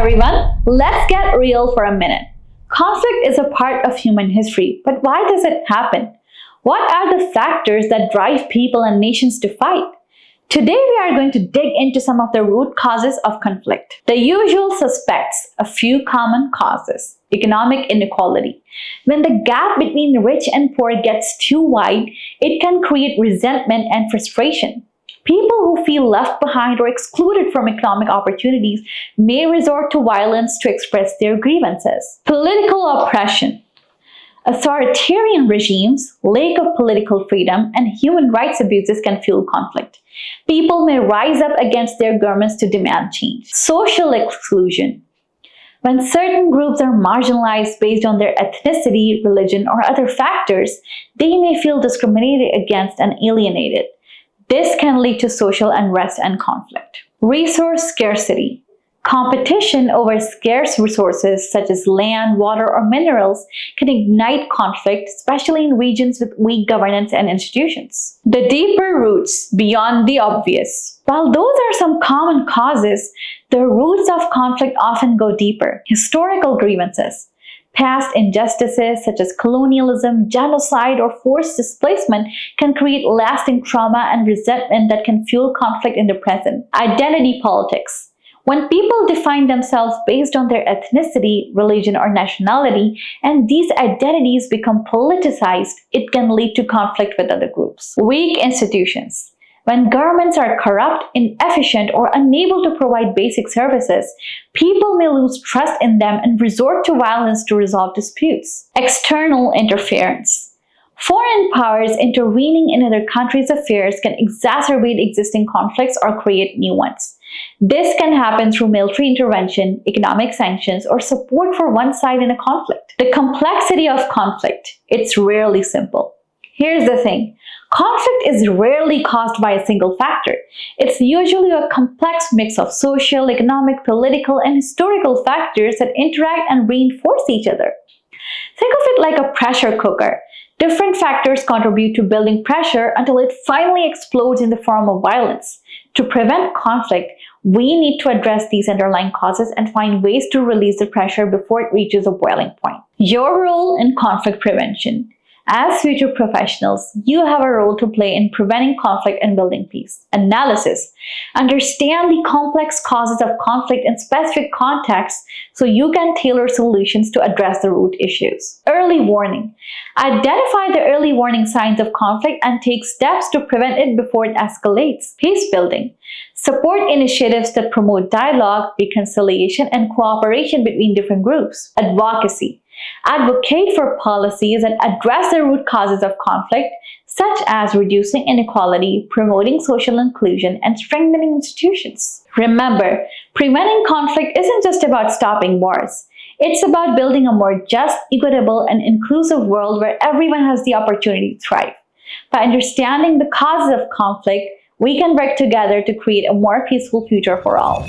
everyone, let's get real for a minute. Conflict is a part of human history, but why does it happen? What are the factors that drive people and nations to fight? Today we are going to dig into some of the root causes of conflict. The usual suspects, a few common causes. Economic inequality. When the gap between rich and poor gets too wide, it can create resentment and frustration. People who feel left behind or excluded from economic opportunities may resort to violence to express their grievances. Political oppression. Authoritarian regimes, lack of political freedom, and human rights abuses can fuel conflict. People may rise up against their governments to demand change. Social exclusion. When certain groups are marginalized based on their ethnicity, religion, or other factors, they may feel discriminated against and alienated. This can lead to social unrest and conflict. Resource scarcity. Competition over scarce resources such as land, water, or minerals can ignite conflict, especially in regions with weak governance and institutions. The deeper roots beyond the obvious. While those are some common causes, the roots of conflict often go deeper. Historical grievances. Past injustices such as colonialism, genocide, or forced displacement can create lasting trauma and resentment that can fuel conflict in the present. Identity politics. When people define themselves based on their ethnicity, religion, or nationality, and these identities become politicized, it can lead to conflict with other groups. Weak institutions. When governments are corrupt, inefficient, or unable to provide basic services, people may lose trust in them and resort to violence to resolve disputes. External interference. Foreign powers intervening in other countries' affairs can exacerbate existing conflicts or create new ones. This can happen through military intervention, economic sanctions, or support for one side in a conflict. The complexity of conflict. It's rarely simple. Here's the thing. Conflict is rarely caused by a single factor. It's usually a complex mix of social, economic, political, and historical factors that interact and reinforce each other. Think of it like a pressure cooker. Different factors contribute to building pressure until it finally explodes in the form of violence. To prevent conflict, we need to address these underlying causes and find ways to release the pressure before it reaches a boiling point. Your role in conflict prevention. As future professionals, you have a role to play in preventing conflict and building peace. Analysis. Understand the complex causes of conflict in specific contexts so you can tailor solutions to address the root issues. Early warning. Identify the early warning signs of conflict and take steps to prevent it before it escalates. Peacebuilding. Support initiatives that promote dialogue, reconciliation, and cooperation between different groups. Advocacy. Advocate for policies that address the root causes of conflict, such as reducing inequality, promoting social inclusion, and strengthening institutions. Remember, preventing conflict isn't just about stopping wars. It's about building a more just, equitable, and inclusive world where everyone has the opportunity to thrive. By understanding the causes of conflict, we can work together to create a more peaceful future for all.